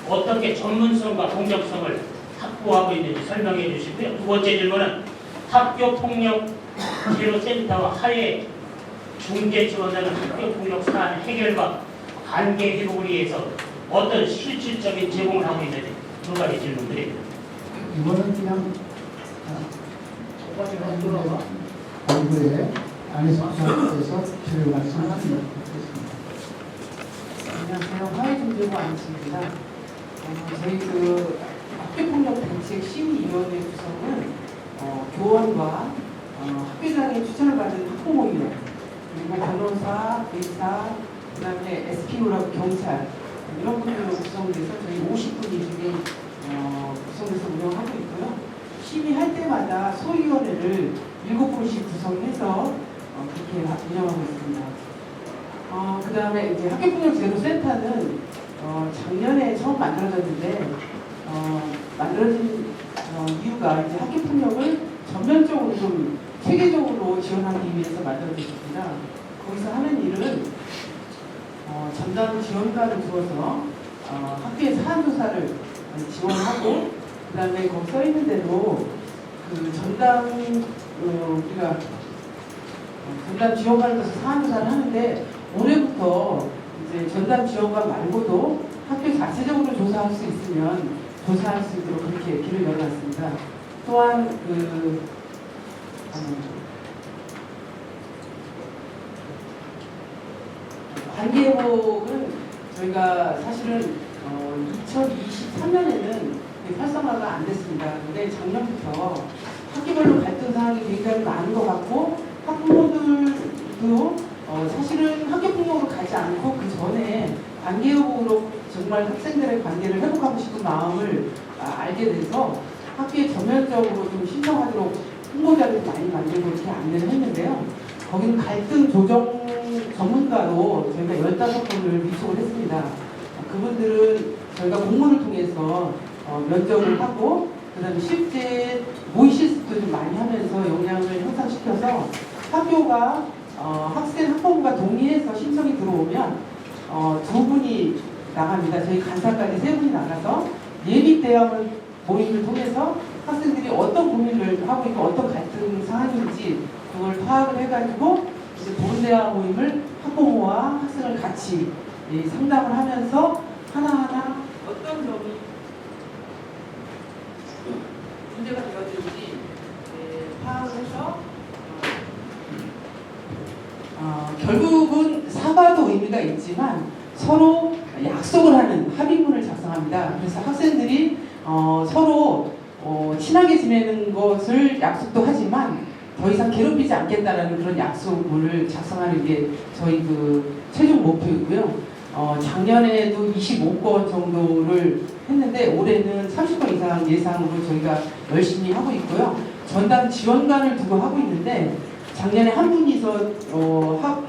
어떻게 전문성과 공정성을 확보하고 있는지 설명해 주시고요. 두 번째 질문은 학교폭력 제로센터와 하에 중재 지원하는 학교폭력 사안 해결과 관계 회복을 위해서 어떤 실질적인 제공을 하고 있는지 두 가지 질문드립니다. 이거는 그냥 얼굴에 안에서 제가 말씀하시면 좋겠습니다. 안녕하세요. 화해중재부 안치입니다. 저희 그 학교폭력 대책 심의위원회 구성은 교원과 학교장의 추천을 받은 학부모위원 그리고 변호사, 의사, 그 다음에 SPO라고 경찰 이런 분들로 구성돼서 저희 50분이 중에 구성해서 운영하고 있고요. 심의할 때마다 소위원회를 7분씩 구성해서 그렇게 운영하고 있습니다. 그 다음에 이제 학교폭력 제로센터는 작년에 처음 만들어졌는데 만들어진 이유가 이제 학교폭력을 전면적으로 좀 체계적으로 지원하기 위해서 만들어졌습니다. 거기서 하는 일은 전담 지원관을 두어서 학교의 사안조사를 지원하고 그 다음에 거기 써 있는 대로 그 우리가 전담 지원관을 둬서 사안조사를 하는데 올해부터 이제 전담 지원관 말고도 학교 자체적으로 조사할 수 있으면 조사할 수 있도록 그렇게 길을 열어놨습니다. 또한 관계회복은 저희가 사실은 2023년에는 활성화가 안 됐습니다. 근데 작년부터 학기별로 갈등 사항이 굉장히 많은 것 같고 학부모들도 사실은 학교폭력으로 가지 않고 그 전에 관계회복으로 정말 학생들의 관계를 회복하고 싶은 마음을 알게 돼서 학교에 전면적으로 좀 신청하도록 홍보자를 많이 만들고 이렇게 안내를 했는데요. 거기는 갈등 조정 전문가로 저희가 15분을 위촉을 했습니다. 그분들은 저희가 공모를 통해서 면접을 하고 그 다음에 실제 모의 실습도 좀 많이 하면서 역량을 향상시켜서 학교가 학생 학부모가 동의해서 신청이 들어오면 2분이 나갑니다. 저희 간사까지 3분이 나가서 예비 대화문 모임을 통해서 학생들이 어떤 고민을 하고 있고 어떤 갈등 사항인지 그걸 파악을 해가지고 이제 보훈 대화 모임을 학부모와 학생을 같이 상담을 하면서 하나하나 어떤 점이 문제가 되어질지 파악을 해서 결국은 사과도 의미가 있지만 서로 약속을 하는 합의문을 작성합니다. 그래서 학생들이 서로 친하게 지내는 것을 약속도 하지만 더 이상 괴롭히지 않겠다라는 그런 약속을 작성하는 게 저희 그 최종 목표이고요. 작년에도 25건 정도를 했는데 올해는 30건 이상 예상으로 저희가 열심히 하고 있고요. 전담 지원관을 두고 하고 있는데 작년에 한 분이서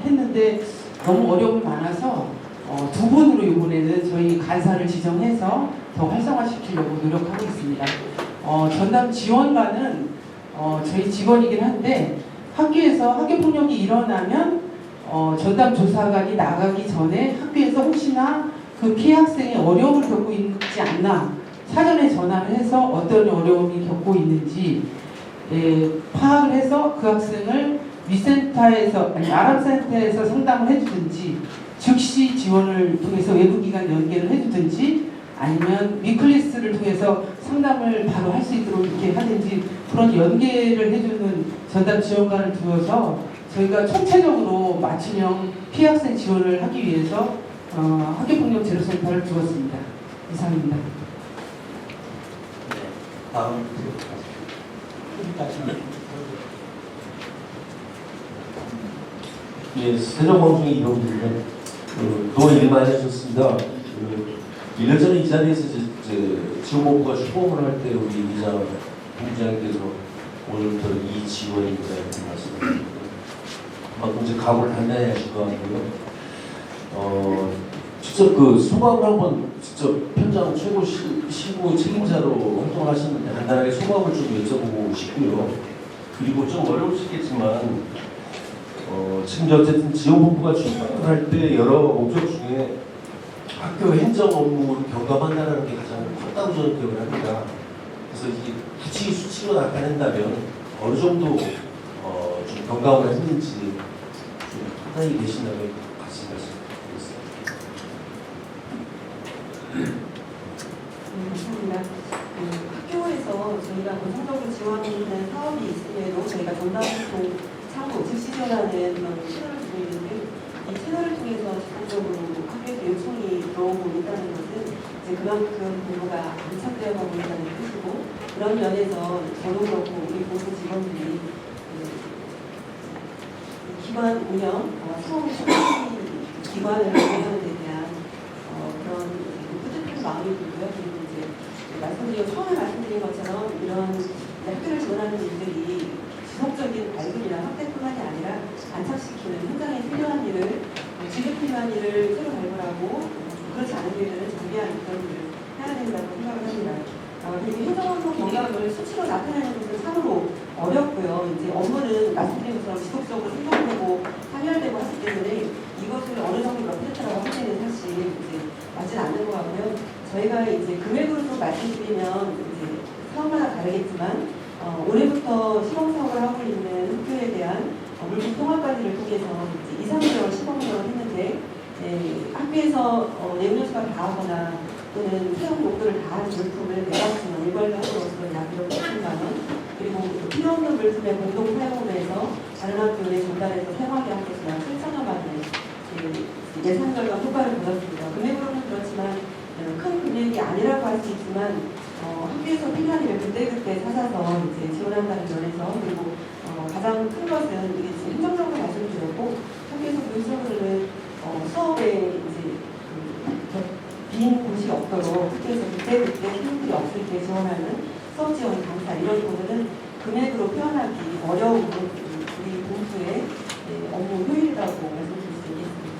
했는데 너무 어려움이 많아서 2분으로 이번에는 저희 간사를 지정해서 더 활성화시키려고 노력하고 있습니다. 전담 지원관은 저희 직원이긴 한데 학교에서 학교폭력이 일어나면 전담 조사관이 나가기 전에 학교에서 혹시나 그 피해 학생이 어려움을 겪고 있지 않나 사전에 전화를 해서 어떤 어려움이 겪고 있는지 파악을 해서 그 학생을 위센터에서 아니 아람센터에서 상담을 해주든지 즉시 지원을 통해서 외부기관 연계를 해주든지 아니면 위클리스를 통해서 상담을 바로 할 수 있도록 이렇게 하든지 그런 연계를 해주는 전담 지원관을 두어서 저희가 총체적으로 맞춤형 피해 학생 지원을 하기 위해서 학교폭력 제로센터를 두었습니다. 이상입니다. 다음. 예, 세종공중의 이동입니다. 너무 일만해졌습니다. 1년 전에 이 자리에서 지원본부가 출범을 할 때 우리 이자 본부장님께서 오늘부터 이 지원입니다 이렇게 말씀하셨는데 그만큼 이제 각오를 단단히 하실 것 같고요. 직접 그 소감을 한번 직접 현장 최고 시구 책임자로 활동하셨는데 간단하게 소감을 좀 여쭤보고 싶고요. 그리고 좀 어려우시겠지만 지금 어쨌든 지원본부가 출범을 할 때 여러 목적 중에 학교 행정 업무를 경감한다는 게 가장 컸다고 저는 기억을 합니다. 그래서 이게 굳이 수치로 나타낸다면 어느 정도 좀 경감을 했는지 좀 판단이 되신다면 같이 말씀드리겠습니다. 감사합니다. 학교에서 저희가 공통적으로 지원하는 사업이 있음에도 저희가 전담활동 참고 즉시 지원하는 그런 채널을 두고 있는데 이 채널을 통해서 적극적으로 학교에서 요청이 들어오고 있다는 것은 이제 그만큼 공부가 안착되어 가고 있다는 뜻이고 그런 면에서 저도 그렇고 우리 공부 직원들이 기관 운영, 수업 기관을 운영하는 데 대한 그런 뿌듯한 마음이 들고요. 그리고 이제 처음에 말씀드린 것처럼 이런 학교를 지원하는 일들이 지속적인 발굴이나 확대뿐만이 아니라 안착시키는 현장에 필요한 일을 지금 필요한 일을 새로 발굴하고 그렇지 않은 일들을 정비하는 그런 일을 해야 된다고 생각을 합니다. 그리고 행정업무 경감을 수치로 나타내는 것은 참으로 어렵고요. 이제 업무는 말씀드린 것처럼 지속적으로 생성되고 상열되고 하기 때문에 이것을 어느 정도 몇 퍼센트라고 하기는 사실 이제 맞진 않는 것 같고요. 저희가 이제 금액으로 좀 말씀드리면 이제 사업마다 다르겠지만 올해부터 시범사업을 하고 있는 학교에 대한 물품 통합관리를 통해서 이제 2, 3개월 시범사업을 했는데 학교에서 내용연수가 다 하거나 또는 사용 목표를 다한 물품을 매각지만 일괄적으로서 약 1,000만 원 그리고 필요 없는 물품의 공동 사용으로 해서 다른 학교에 전달해서 사용하게 하기 위해서 약 7,000만 원의 예산 결과 효과를 보였습니다. 금액으로는 그렇지만 큰 금액이 아니라고 할 수 있지만 학교에서 필요한 일을 그때그때 찾아서 이제 지원한다는 면에서 그리고 가장 큰 것은 이게 행정적으로 말씀드렸고 학교에서 교육적으로는 수업에 이제 빈 곳이 없도록 학교에서 그때그때 학생들이 없을 때 지원하는 수업 지원 강사 이런 부분은 금액으로 표현하기 어려운 우리 본부의 업무 효율이라고 말씀드릴 수 있겠습니다.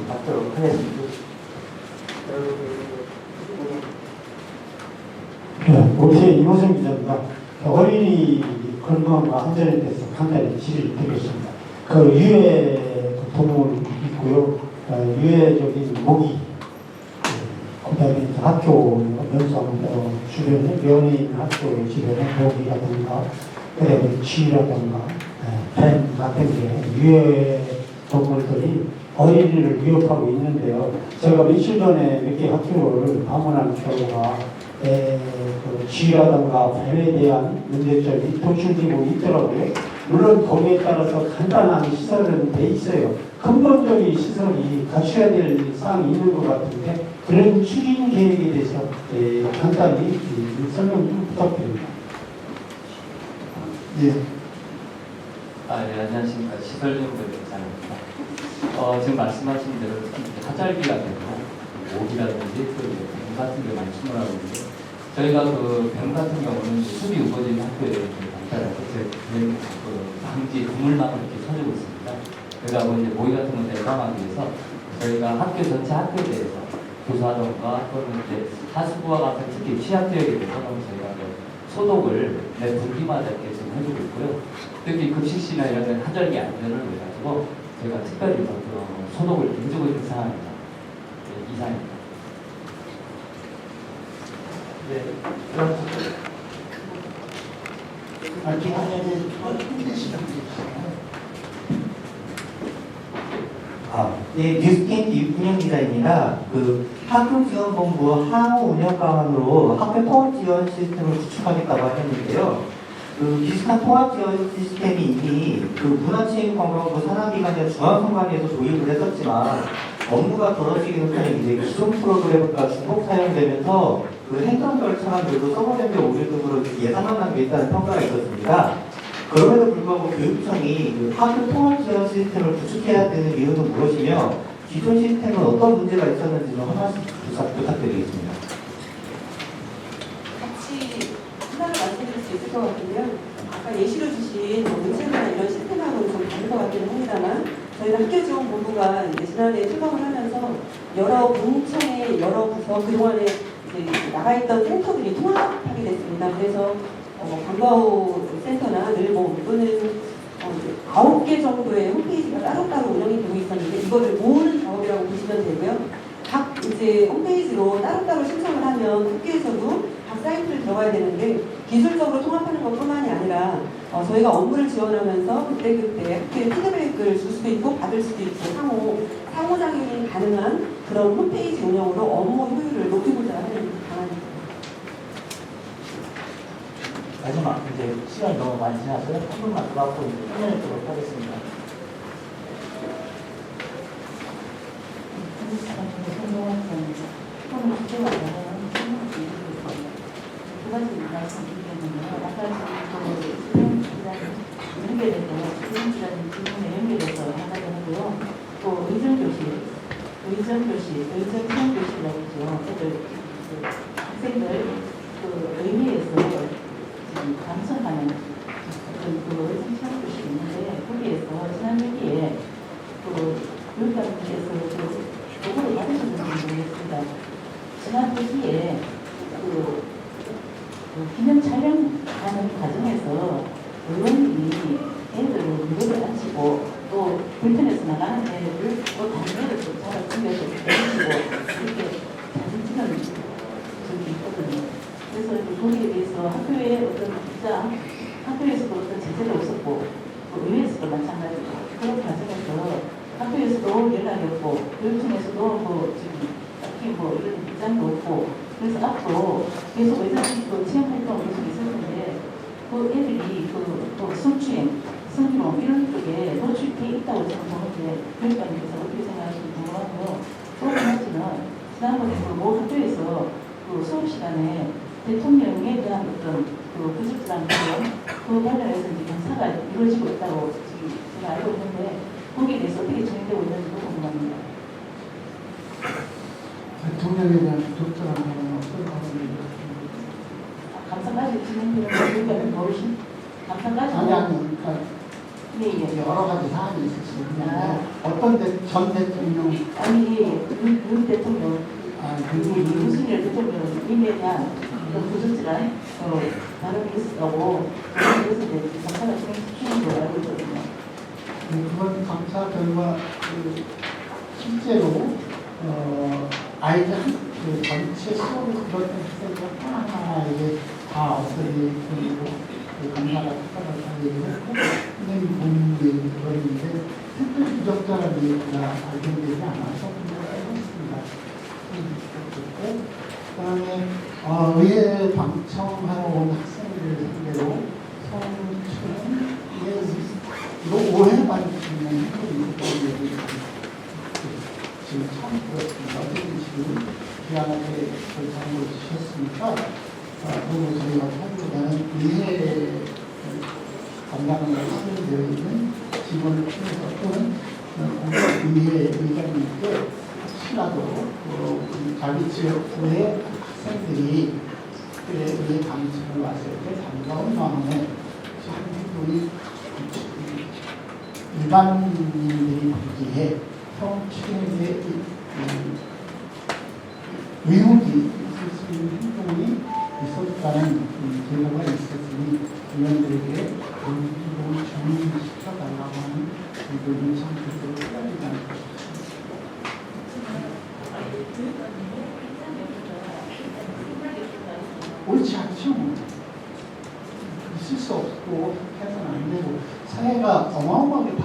받도록 하겠습니다. 올해 이호성 기자입니다. 어린이 건강과 안전에 대해서 간단히 질의를 드리겠습니다. 그 유해 도움을 있고요. 유해적인 모기, 그다음에 학교 면상 주변에 연예인 학교 주변에 모기라든가, 그다음에 쥐라든가, 뱀 같은 게 유해 동물들이 어린이를 위협하고 있는데요. 제가 며칠 전에 몇 개 학교를 방문한 결과 그 쥐라든가 뱀에 대한 문제점이 도출되고 있더라고요. 물론 거기에 따라서 간단한 시설은 돼 있어요. 근본적인 시설이 갖춰야 될 사항이 있는 것 같은데 그런 추진 계획에 대해서 간단히 설명 좀 부탁드립니다. 예. 네, 안녕하십니까. 시설정보의 대장입니다. 지금 말씀하신 대로 하잘기 같은 거, 모기라든지 뱀 같은 게 많이 출몰하고 있는데 저희가 그 뱀 같은 경우는 수비 우거진 학교에 간단하게 방지 그물망을 이렇게 쳐주고 있습니다. 그러다 이제 모기 같은 걸 예방하기 위해서 저희가 학교 전체 학교에 대해서 교사던가 또는 이제 하수구와 같은 특히 취약 지역에 대해서는 저희가 소독을 매 분기마다 이렇게 해주고 있고요. 특히 급식시나 이런 데 한절기 안전을 위해 가지고 제가 특별히 소독을 해주고 있는 상황입니다. 네, 이상입니다. 네. 네, 뉴스케이트 유근영 기자입니다. 학교지원본부 향후 운영 방안으로 학교 통합지원 시스템을 구축하겠다고 하셨는데요. 비슷한 통합지원 시스템이 이미 문화체육관광부 산하기관이나 중앙선관위에서 도입을 했었지만 업무가 떨어지기는 편에 이제 기존 프로그램과 중복 사용되면서 행정 절차만들도 서버랜드 오류 등으로 예산만 게 있다는 평가가 있었습니다. 그럼에도 불구하고 교육청이 학교 통합 지원 시스템을 구축해야 되는 이유는 무엇이며 기존 시스템은 어떤 문제가 있었는지 좀 한 말씀 부탁드리겠습니다. 같이 하나를 말씀드릴 수 있을 것 같은데요. 아까 예시로 주신 문체부나 이런 시스템하고는 좀 다른 것 같기는 합니다만 저희가 학교지원본부가 이제 지난해 출범을 하면서 여러 문청의 여러 부서 그동안에 나가 있던 센터들이 통합하게 됐습니다. 그래서 관광호 센터나 늘봄 또는 9개 정도의 홈페이지가 따로따로 운영이 되고 있었는데 이거를 모으는 작업이라고 보시면 되고요. 각 이제 홈페이지로 따로따로 신청을 하면 학교에서도 각 사이트를 들어가야 되는데 기술적으로 통합하는 것뿐만이 아니라 저희가 업무를 지원하면서 그때그때 학교에 피드백을 줄 수도 있고 받을 수도 있고 상호작용이 가능한 그런 홈페이지 운영으로 업무 효율을 높이고자 하는 방안입니다. 마지막 이제 시간이 너무 많이 지나서요. 한 분만 더 받고 끝내도록 하겠습니다. 두 가지 말씀드리겠는데요. 아까 지금 연결돼서 질문에 연결해서 하나를 하고요. 또 의정교실이라고 있죠. 애들 학생들 의미에서 지금 감성하는 어떤 의정교실이 있는데 거기에서 지난 여기에 교육감님께서 보고를 받으셨는지 모르겠습니다. 지난 여기에 기념 촬영하는 과정에서 의원님이 애들을 무릎에 앉히고 또 불편해서 나가는 애들을 또 다른 애들 또 잡아 당겨서 내리시고 이렇게 사진 찍은 적이 있거든요. 그래서 거기에 대해서 학교에서도 어떤 제재가 없었고 또 의회에서도 마찬가지고 그런 과정에서 학교에서도 연락이 없고 교육청에서도 지금 딱히 이런 입장도 없고 그래서 앞으로 계속 의사들도 체험 활동을 계속 있을 텐데 애들이 성추행, 성희롱 이런 쪽에 노출돼 있다고 저는 보는데 교육감님께서 어떻게 생각하시는지 궁금하고요. 또 하나는 지난번에 모 학교에서 수업 시간에 대통령에 대한 어떤 부적절한 그 관련해서 이제 경사가 이루어지고 있다고 지금 제가 알고 있는데 거기에 대해서 어떻게 진행되고 있는지도 궁금합니다. 대통령에 대한 부적절한 발언은 어떤 발언입니까? 감사까지 진행되는 거 모르신? 감사까지? 아니, 그러니까 예. 여러 가지 사안이 있었어요. 어떤 전 대통령? 아니, 윤 대통령. 윤석열 대통령에 대한 그런 부적절한 발언이 있었다고 그래서 이제 감사가 진행시키는 걸로 알고 있거든요. 그건 감사 결과 실제로 아이들 전체 수업을 들었던 학생들 하나하나에게 다 어떤 감사가 특별하다는 얘기를 했고 선생님 본인이 그러는데 특별히 부적절한 얘기가 발견되지 않아서 그걸 알고 있습니다. 그다음에 의회 방청하러 온 학생들을 상대로 성추행에 오해받는 행동이 있다는 지금 처음 들었습니다. 어쨌든 지금 귀하게 결정을 주셨으니까 그리고 저희가 한국에는 의회 담당을 하게 되어 있는 직원을 통해서 또는 의회 의장님께 혹시라도 자기 지역구의 학생들이 의회 방청을 왔을 때 반가운 마음에 한 행동이 일반인들이 보기에 성추행의 의혹이 있을 수 있는 행동이 있었다는 제보가 있었으니 위원들에게 그런 부분을 정리시켜달라고 하는 이런 상태로 해야되지 않을까 싶습니다. 옳지 않죠. 있을 수 없고 해서는 안 되고 사회가 어마어마하게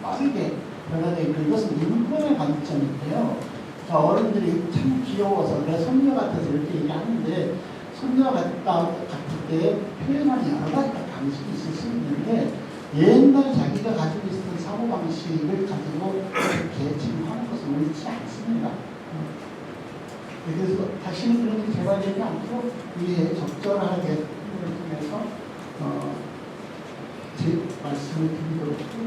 빠르게 변화되고 이것은 인권의 관점인데요. 어른들이 참 귀여워서 내가 손녀 같아서 이렇게 얘기하는데 손녀 같을 때 표현하는 여러 가지 방식이 있을 수 있는데 옛날 자기가 가지고 있었던 사고방식을 가지고 이렇게 지금하는 것은 옳지 않습니다. 그래서 다시는 그런 일이 재발되지 않도록 위에 적절하게 통해서 제 말씀을 드리도록